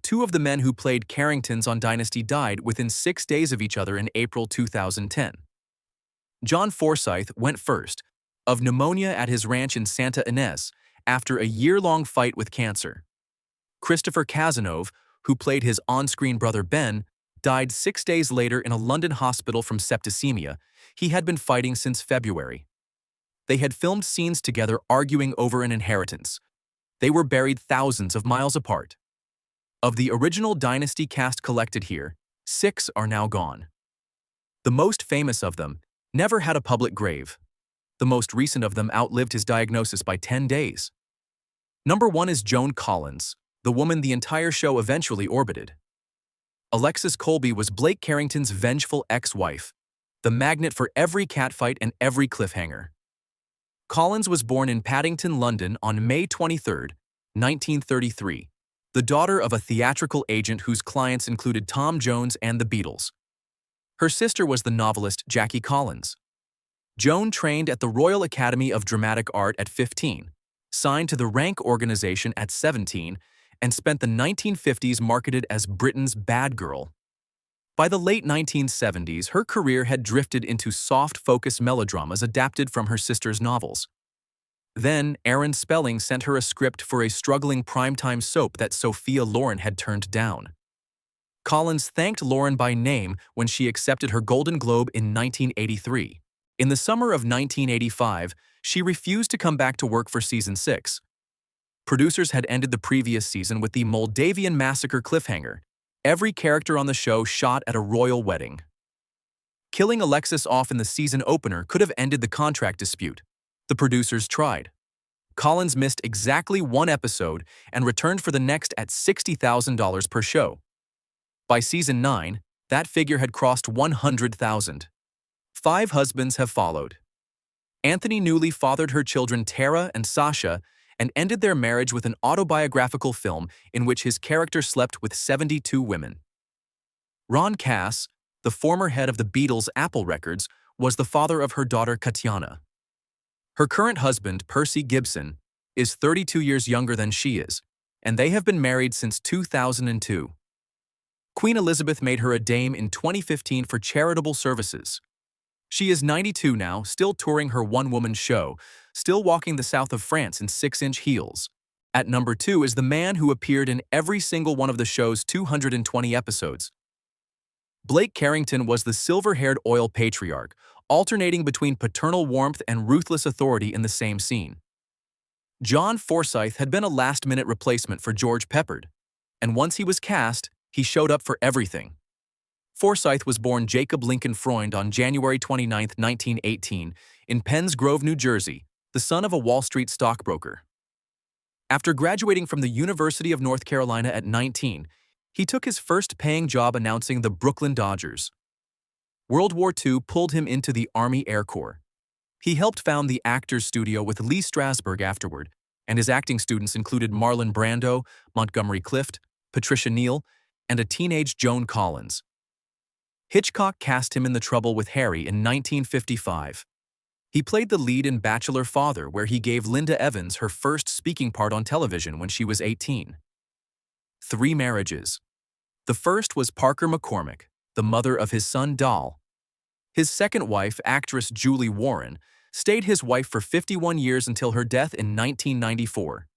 two of the men who played Carringtons on Dynasty died within 6 days of each other in April 2010. John Forsythe went first, of pneumonia at his ranch in Santa Ynez, after a year-long fight with cancer. Christopher Cazenove, who played his on-screen brother Ben, died 6 days later in a London hospital from septicemia. He had been fighting since February. They had filmed scenes together arguing over an inheritance. They were buried thousands of miles apart. Of the original Dynasty cast collected here, 6 are now gone. The most famous of them never had a public grave. The most recent of them outlived his diagnosis by 10 days. Number 1 is Joan Collins, the woman the entire show eventually orbited. Alexis Colby was Blake Carrington's vengeful ex-wife, the magnet for every catfight and every cliffhanger. Collins was born in Paddington, London on May 23, 1933, the daughter of a theatrical agent whose clients included Tom Jones and the Beatles. Her sister was the novelist Jackie Collins. Joan trained at the Royal Academy of Dramatic Art at 15, signed to the Rank Organization at 17, and spent the 1950s marketed as Britain's bad girl. By the late 1970s, her career had drifted into soft-focus melodramas adapted from her sister's novels. Then, Aaron Spelling sent her a script for a struggling primetime soap that Sophia Loren had turned down. Collins thanked Loren by name when she accepted her Golden Globe in 1983. In the summer of 1985, she refused to come back to work for season 6. Producers had ended the previous season with the Moldavian massacre cliffhanger, every character on the show shot at a royal wedding. Killing Alexis off in the season opener could have ended the contract dispute. The producers tried. Collins missed exactly 1 episode and returned for the next at $60,000 per show. By season 9, that figure had crossed 100,000. 5 husbands have followed. Anthony Newley fathered her children Tara and Sasha and ended their marriage with an autobiographical film in which his character slept with 72 women. Ron Cass, the former head of the Beatles' Apple Records, was the father of her daughter Katiana. Her current husband, Percy Gibson, is 32 years younger than she is, and they have been married since 2002. Queen Elizabeth made her a dame in 2015 for charitable services. She is 92 now, still touring her one-woman show, still walking the south of France in 6-inch heels. At number 2 is the man who appeared in every single one of the show's 220 episodes. Blake Carrington was the silver-haired oil patriarch, alternating between paternal warmth and ruthless authority in the same scene. John Forsythe had been a last-minute replacement for George Peppard, and once he was cast, he showed up for everything. Forsythe was born Jacob Lincoln Freund on January 29, 1918, in Penns Grove, New Jersey, the son of a Wall Street stockbroker. After graduating from the University of North Carolina at 19, he took his first paying job announcing the Brooklyn Dodgers. World War II pulled him into the Army Air Corps. He helped found the Actors Studio with Lee Strasberg afterward, and his acting students included Marlon Brando, Montgomery Clift, Patricia Neal, and a teenage Joan Collins. Hitchcock cast him in The Trouble with Harry in 1955. He played the lead in Bachelor Father, where he gave Linda Evans her first speaking part on television when she was 18. 3 marriages. The first was Parker McCormick, the mother of his son Doll. His second wife, actress Julie Warren, stayed his wife for 51 years until her death in 1994.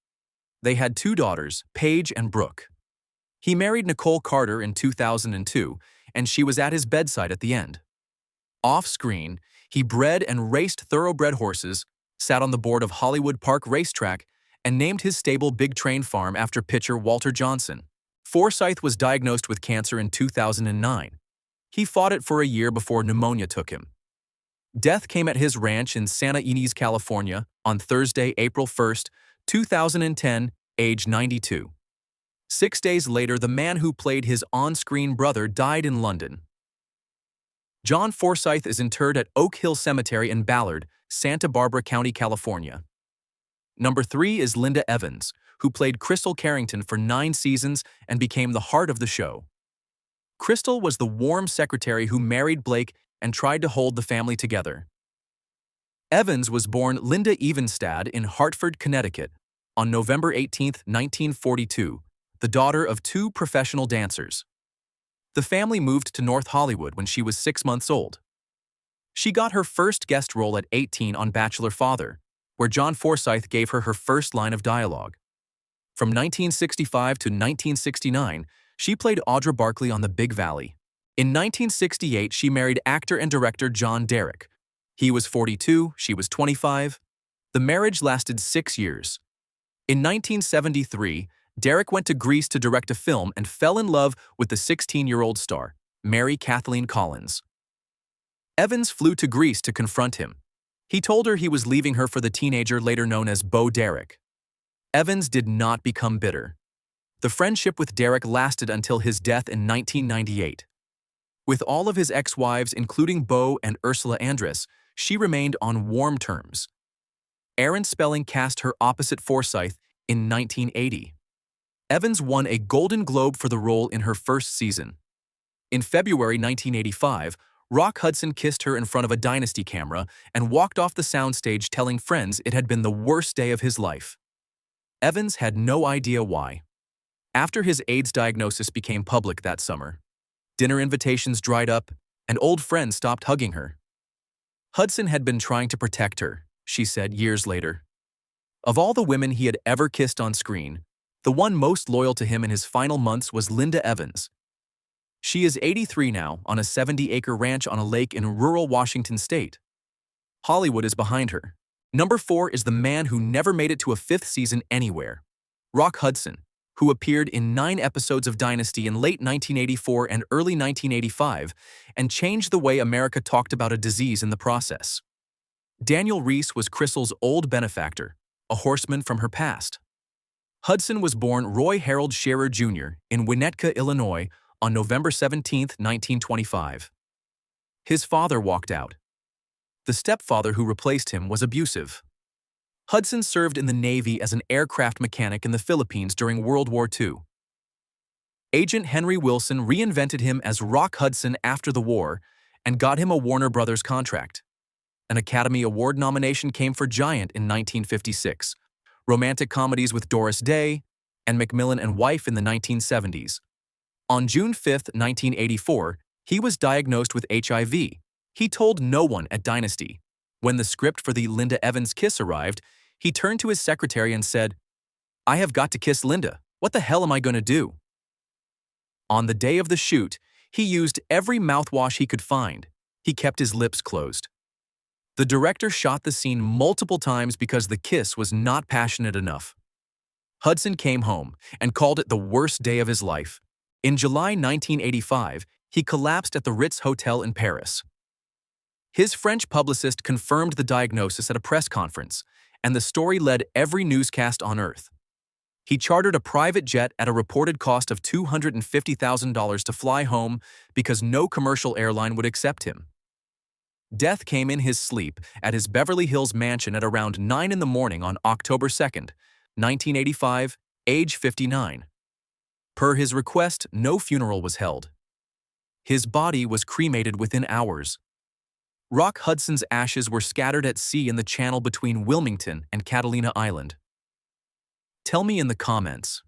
They had 2 daughters, Paige and Brooke. He married Nicole Carter in 2002, and she was at his bedside at the end. Off-screen, he bred and raced thoroughbred horses, sat on the board of Hollywood Park Racetrack, and named his stable Big Train Farm after pitcher Walter Johnson. Forsythe was diagnosed with cancer in 2009. He fought it for a year before pneumonia took him. Death came at his ranch in Santa Ynez, California, on Thursday, April 1, 2010, age 92. 6 days later, the man who played his on-screen brother died in London. John Forsythe is interred at Oak Hill Cemetery in Ballard, Santa Barbara County, California. Number 3 is Linda Evans, who played Crystal Carrington for 9 seasons and became the heart of the show. Crystal was the warm secretary who married Blake and tried to hold the family together. Evans was born Linda Evenstad in Hartford, Connecticut, on November 18, 1942, the daughter of two professional dancers. The family moved to North Hollywood when she was 6 months old. She got her first guest role at 18 on Bachelor Father, where John Forsythe gave her her first line of dialogue. From 1965 to 1969, she played Audra Barkley on The Big Valley. In 1968, she married actor and director John Derek. He was 42, she was 25. The marriage lasted 6 years. In 1973, Derek went to Greece to direct a film and fell in love with the 16-year-old star, Mary Kathleen Collins. Evans flew to Greece to confront him. He told her he was leaving her for the teenager later known as Bo Derek. Evans did not become bitter. The friendship with Derek lasted until his death in 1998. With all of his ex-wives, including Bo and Ursula Andress, she remained on warm terms. Aaron Spelling cast her opposite Forsythe in 1980. Evans won a Golden Globe for the role in her first season. In February 1985, Rock Hudson kissed her in front of a Dynasty camera and walked off the soundstage telling friends it had been the worst day of his life. Evans had no idea why. After his AIDS diagnosis became public that summer, dinner invitations dried up and old friends stopped hugging her. Hudson had been trying to protect her, she said years later. Of all the women he had ever kissed on screen, the one most loyal to him in his final months was Linda Evans. She is 83 now on a 70-acre ranch on a lake in rural Washington state. Hollywood is behind her. Number 4 is the man who never made it to a 5th season anywhere. Rock Hudson, who appeared in 9 episodes of Dynasty in late 1984 and early 1985 and changed the way America talked about a disease in the process. Daniel Reece was Crystal's old benefactor, a horseman from her past. Hudson was born Roy Harold Scherer Jr. in Winnetka, Illinois, on November 17, 1925. His father walked out. The stepfather who replaced him was abusive. Hudson served in the Navy as an aircraft mechanic in the Philippines during World War II. Agent Henry Wilson reinvented him as Rock Hudson after the war and got him a Warner Brothers contract. An Academy Award nomination came for Giant in 1956, romantic comedies with Doris Day, and Macmillan and Wife in the 1970s. On June 5, 1984, he was diagnosed with HIV. He told no one at Dynasty. When the script for the Linda Evans kiss arrived, he turned to his secretary and said, "I have got to kiss Linda. What the hell am I going to do?" On the day of the shoot, he used every mouthwash he could find. He kept his lips closed. The director shot the scene multiple times because the kiss was not passionate enough. Hudson came home and called it the worst day of his life. In July 1985, he collapsed at the Ritz Hotel in Paris. His French publicist confirmed the diagnosis at a press conference, and the story led every newscast on Earth. He chartered a private jet at a reported cost of $250,000 to fly home because no commercial airline would accept him. Death came in his sleep at his Beverly Hills mansion at around 9 in the morning on October 2, 1985, age 59. Per his request, no funeral was held. His body was cremated within hours. Rock Hudson's ashes were scattered at sea in the channel between Wilmington and Catalina Island. Tell me in the comments.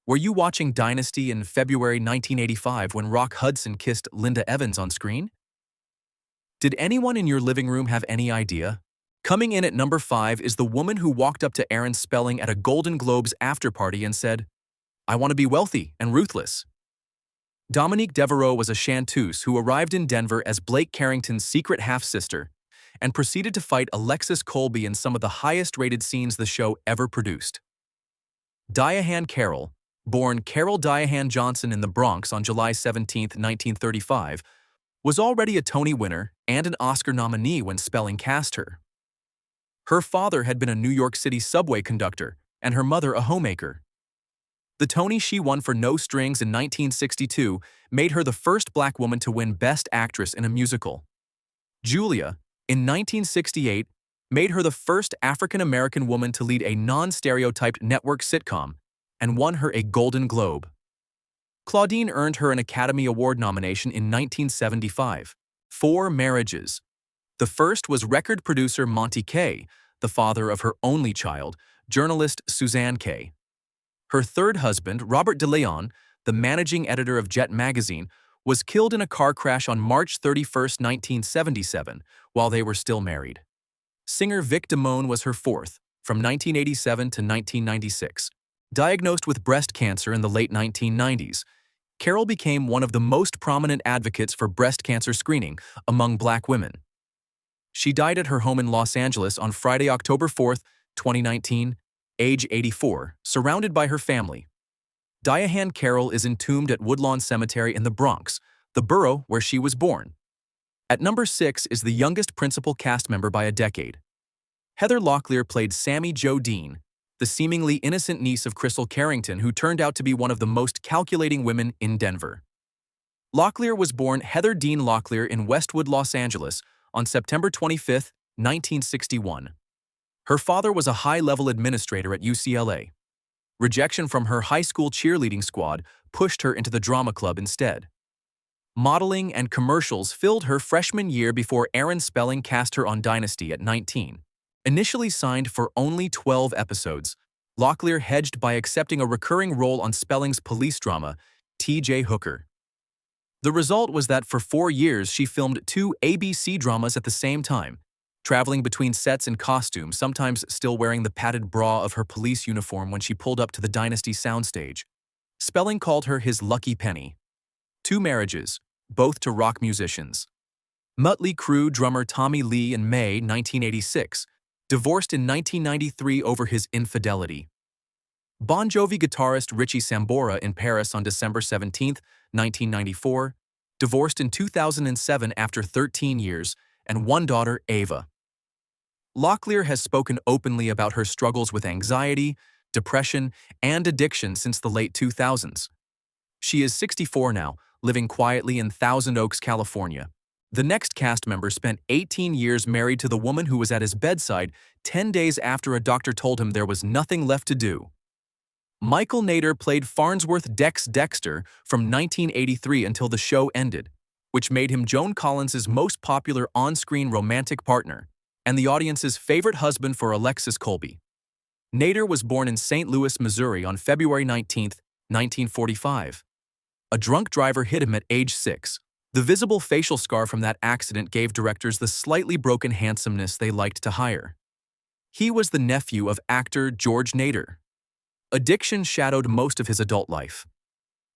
Were you watching Dynasty in February 1985 when Rock Hudson kissed Linda Evans on screen? Did anyone in your living room have any idea? Coming in at number 5 is the woman who walked up to Aaron Spelling at a Golden Globes after-party and said, "I want to be wealthy and ruthless." Dominique Devereaux was a chanteuse who arrived in Denver as Blake Carrington's secret half-sister and proceeded to fight Alexis Colby in some of the highest-rated scenes the show ever produced. Diahann Carroll, born Carol Diahann Johnson in the Bronx on July 17, 1935, was already a Tony winner and an Oscar nominee when Spelling cast her. Her father had been a New York City subway conductor and her mother a homemaker. The Tony she won for No Strings in 1962 made her the first black woman to win Best Actress in a musical. Julia, in 1968, made her the first African-American woman to lead a non-stereotyped network sitcom and won her a Golden Globe. Claudine earned her an Academy Award nomination in 1975, 4 marriages. The first was record producer Monty Kaye, the father of her only child, journalist Suzanne Kaye. Her third husband, Robert DeLeon, the managing editor of Jet magazine, was killed in a car crash on March 31, 1977, while they were still married. Singer Vic Damone was her fourth, from 1987 to 1996. Diagnosed with breast cancer in the late 1990s, Carroll became one of the most prominent advocates for breast cancer screening among Black women. She died at her home in Los Angeles on Friday, October 4, 2019, age 84, surrounded by her family. Diahann Carroll is entombed at Woodlawn Cemetery in the Bronx, the borough where she was born. At number 6 is the youngest principal cast member by a decade. Heather Locklear played Sammy Jo Dean, the seemingly innocent niece of Crystal Carrington who turned out to be one of the most calculating women in Denver. Locklear was born Heather Dean Locklear in Westwood, Los Angeles, on September 25, 1961. Her father was a high-level administrator at UCLA. Rejection from her high school cheerleading squad pushed her into the drama club instead. Modeling and commercials filled her freshman year before Aaron Spelling cast her on Dynasty at 19. Initially signed for only 12 episodes, Locklear hedged by accepting a recurring role on Spelling's police drama, T.J. Hooker. The result was that for 4 years she filmed 2 ABC dramas at the same time, traveling between sets in costume, sometimes still wearing the padded bra of her police uniform when she pulled up to the Dynasty soundstage. Spelling called her his lucky penny. 2 marriages, both to rock musicians. Mötley Crüe drummer Tommy Lee in May 1986, divorced in 1993 over his infidelity. Bon Jovi guitarist Richie Sambora in Paris on December 17, 1994, divorced in 2007 after 13 years, and 1 daughter, Ava. Locklear has spoken openly about her struggles with anxiety, depression, and addiction since the late 2000s. She is 64 now, living quietly in Thousand Oaks, California. The next cast member spent 18 years married to the woman who was at his bedside 10 days after a doctor told him there was nothing left to do. Michael Nader played Farnsworth Dex Dexter from 1983 until the show ended, which made him Joan Collins' most popular on-screen romantic partner and the audience's favorite husband for Alexis Colby. Nader was born in St. Louis, Missouri on February 19, 1945. A drunk driver hit him at age 6. The visible facial scar from that accident gave directors the slightly broken handsomeness they liked to hire. He was the nephew of actor George Nader. Addiction shadowed most of his adult life.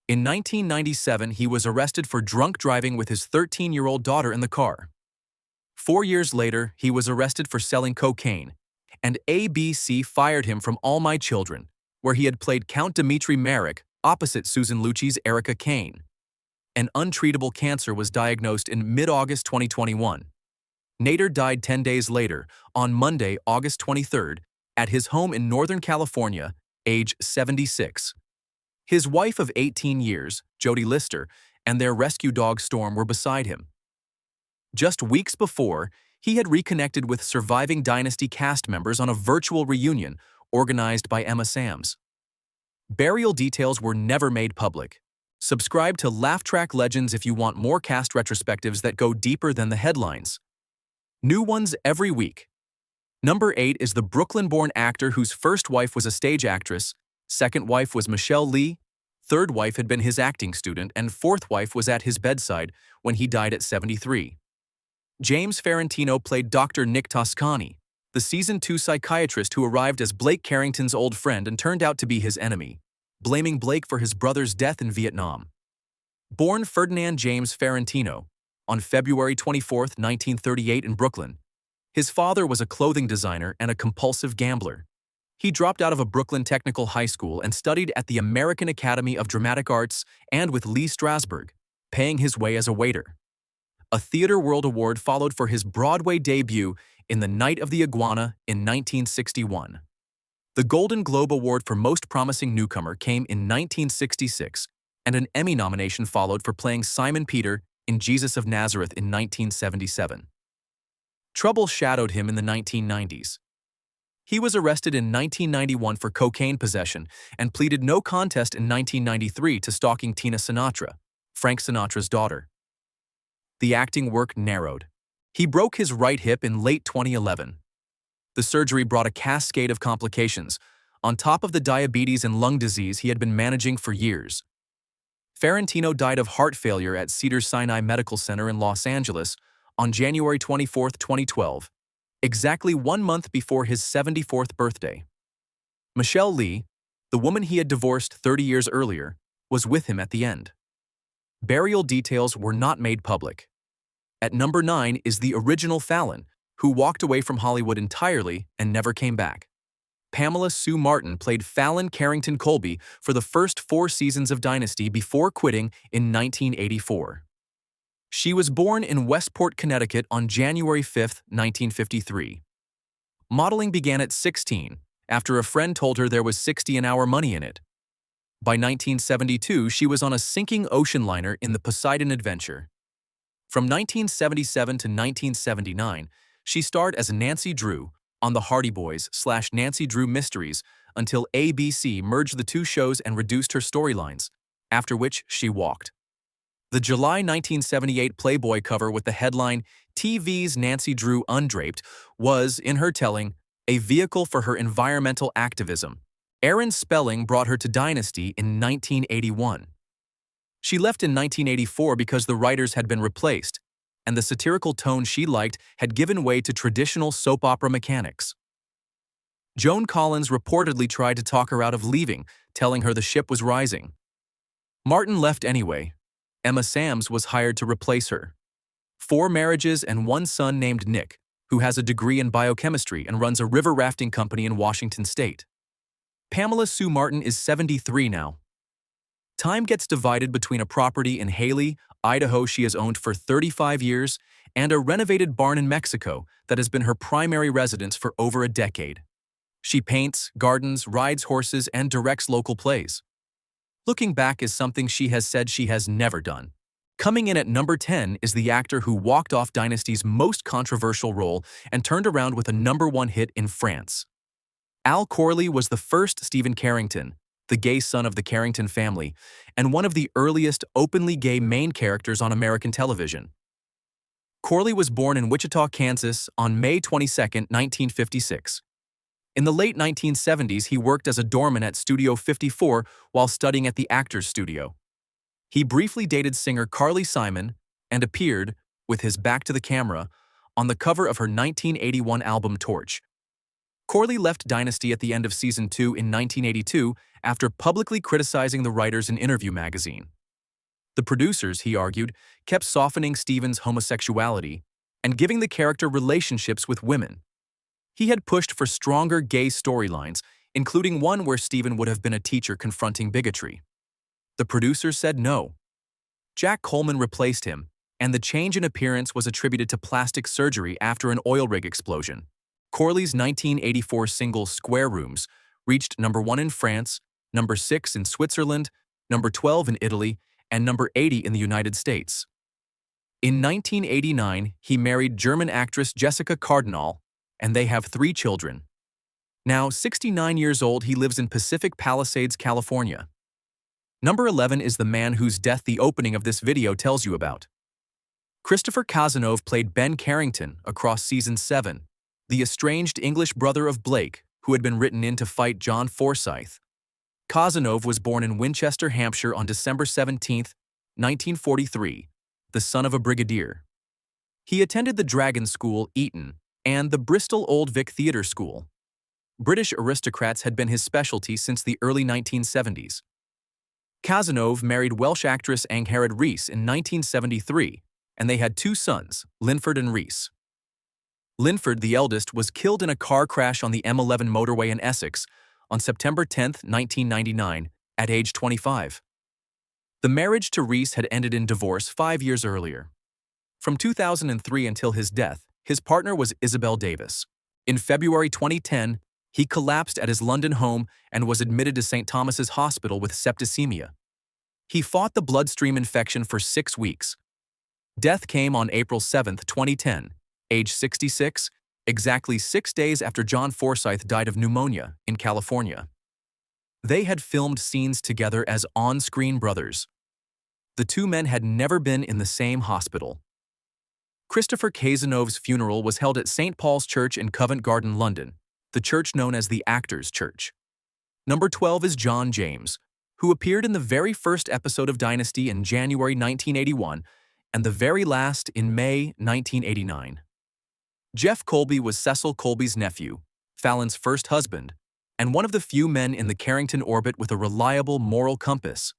In 1997, he was arrested for drunk driving with his 13-year-old daughter in the car. 4 years later, he was arrested for selling cocaine, and ABC fired him from All My Children, where he had played Count Dmitri Merrick opposite Susan Lucci's Erica Kane. An untreatable cancer was diagnosed in mid-August 2021. Nader died 10 days later, on Monday, August 23rd, at his home in Northern California, age 76. His wife of 18 years, Jodie Lister, and their rescue dog Storm were beside him. Just weeks before, he had reconnected with surviving Dynasty cast members on a virtual reunion organized by Emma Sams. Burial details were never made public. Subscribe to Laugh Track Legends if you want more cast retrospectives that go deeper than the headlines. New ones every week. Number 8 is the Brooklyn-born actor whose first wife was a stage actress, second wife was Michelle Lee, third wife had been his acting student, and fourth wife was at his bedside when he died at 73. James Farentino played Dr. Nick Toscani, the Season 2 psychiatrist who arrived as Blake Carrington's old friend and turned out to be his enemy, blaming Blake for his brother's death in Vietnam. Born Ferdinand James Farentino on February 24, 1938 in Brooklyn, his father was a clothing designer and a compulsive gambler. He dropped out of a Brooklyn Technical High School and studied at the American Academy of Dramatic Arts and with Lee Strasberg, paying his way as a waiter. A Theatre World Award followed for his Broadway debut in The Night of the Iguana in 1961. The Golden Globe Award for Most Promising Newcomer came in 1966, and an Emmy nomination followed for playing Simon Peter in Jesus of Nazareth in 1977. Trouble shadowed him in the 1990s. He was arrested in 1991 for cocaine possession and pleaded no contest in 1993 to stalking Tina Sinatra, Frank Sinatra's daughter. The acting work narrowed. He broke his right hip in late 2011. The surgery brought a cascade of complications, on top of the diabetes and lung disease he had been managing for years. Farentino died of heart failure at Cedars-Sinai Medical Center in Los Angeles on January 24, 2012, exactly 1 month before his 74th birthday. Michelle Lee, the woman he had divorced 30 years earlier, was with him at the end. Burial details were not made public. At number 9 is the original Fallon, who walked away from Hollywood entirely and never came back. Pamela Sue Martin played Fallon Carrington Colby for the first 4 seasons of Dynasty before quitting in 1984. She was born in Westport, Connecticut on January 5, 1953. Modeling began at 16, after a friend told her there was $60 an hour money in it. By 1972, she was on a sinking ocean liner in the Poseidon Adventure. From 1977 to 1979, she starred as Nancy Drew on The Hardy Boys/Nancy Drew Mysteries until ABC merged the 2 shows and reduced her storylines, after which she walked. The July 1978 Playboy cover with the headline, "TV's Nancy Drew Undraped," was, in her telling, a vehicle for her environmental activism. Aaron Spelling brought her to Dynasty in 1981. She left in 1984 because the writers had been replaced, and the satirical tone she liked had given way to traditional soap opera mechanics. Joan Collins reportedly tried to talk her out of leaving, telling her the ship was rising. Martin left anyway. Emma Sams was hired to replace her. 4 marriages and 1 son named Nick, who has a degree in biochemistry and runs a river rafting company in Washington State. Pamela Sue Martin is 73 now. Time gets divided between a property in Haley, Idaho she has owned for 35 years and a renovated barn in Mexico that has been her primary residence for over a decade. She paints, gardens, rides horses, and directs local plays. Looking back is something she has said she has never done. Coming in at number 10 is the actor who walked off Dynasty's most controversial role and turned around with a number 1 hit in France. Al Corley was the first Stephen Carrington, the gay son of the Carrington family, and one of the earliest openly gay main characters on American television. Corley was born in Wichita, Kansas on May 22, 1956. In the late 1970s, he worked as a doorman at Studio 54 while studying at the Actors Studio. He briefly dated singer Carly Simon and appeared, with his back to the camera, on the cover of her 1981 album Torch. Corley left Dynasty at the end of Season 2 in 1982 after publicly criticizing the writers in Interview magazine. The producers, he argued, kept softening Stephen's homosexuality and giving the character relationships with women. He had pushed for stronger gay storylines, including one where Stephen would have been a teacher confronting bigotry. The producers said no. Jack Coleman replaced him, and the change in appearance was attributed to plastic surgery after an oil rig explosion. Corley's 1984 single Square Rooms reached number 1 in France, number 6 in Switzerland, number 12 in Italy, and number 80 in the United States. In 1989, he married German actress Jessica Cardinal, and they have 3 children. Now 69 years old, he lives in Pacific Palisades, California. Number 11 is the man whose death the opening of this video tells you about. Christopher Cazenove played Ben Carrington across Season 7, the estranged English brother of Blake, who had been written in to fight John Forsythe. Cazenove was born in Winchester, Hampshire on December 17, 1943, the son of a brigadier. He attended the Dragon School, Eton, and the Bristol Old Vic Theatre School. British aristocrats had been his specialty since the early 1970s. Cazenove married Welsh actress Angharad Reece in 1973, and they had 2 sons, Linford and Reece. Linford, the eldest, was killed in a car crash on the M11 motorway in Essex on September 10, 1999, at age 25. The marriage to Reece had ended in divorce 5 years earlier. From 2003 until his death, his partner was Isabel Davis. In February 2010, he collapsed at his London home and was admitted to St. Thomas's Hospital with septicemia. He fought the bloodstream infection for 6 weeks. Death came on April 7, 2010, age 66, exactly 6 days after John Forsythe died of pneumonia in California. They had filmed scenes together as on-screen brothers. The 2 men had never been in the same hospital. Christopher Cazenove's funeral was held at St. Paul's Church in Covent Garden, London, the church known as the Actors' Church. Number 12 is John James, who appeared in the very first episode of Dynasty in January 1981 and the very last in May 1989. Jeff Colby was Cecil Colby's nephew, Fallon's first husband, and one of the few men in the Carrington orbit with a reliable moral compass.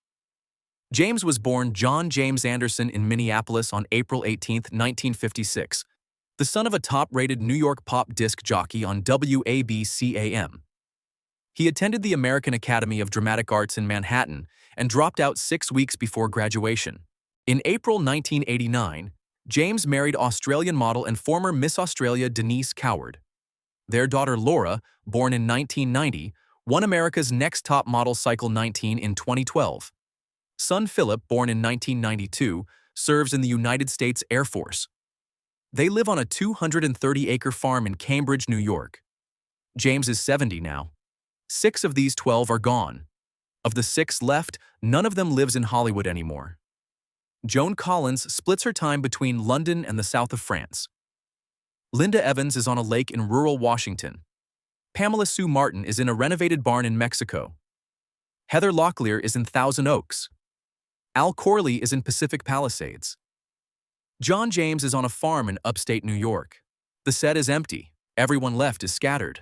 James was born John James Anderson in Minneapolis on April 18, 1956, the son of a top-rated New York pop disc jockey on WABC-AM. He attended the American Academy of Dramatic Arts in Manhattan and dropped out 6 weeks before graduation. In April 1989, James married Australian model and former Miss Australia Denise Coward. Their daughter Laura, born in 1990, won America's Next Top Model Cycle 19 in 2012. Son Philip, born in 1992, serves in the United States Air Force. They live on a 230-acre farm in Cambridge, New York. James is 70 now. 6 of these 12 are gone. Of the 6 left, none of them lives in Hollywood anymore. Joan Collins splits her time between London and the south of France. Linda Evans is on a lake in rural Washington. Pamela Sue Martin is in a renovated barn in Mexico. Heather Locklear is in Thousand Oaks. Al Corley is in Pacific Palisades. John James is on a farm in upstate New York. The set is empty. Everyone left is scattered.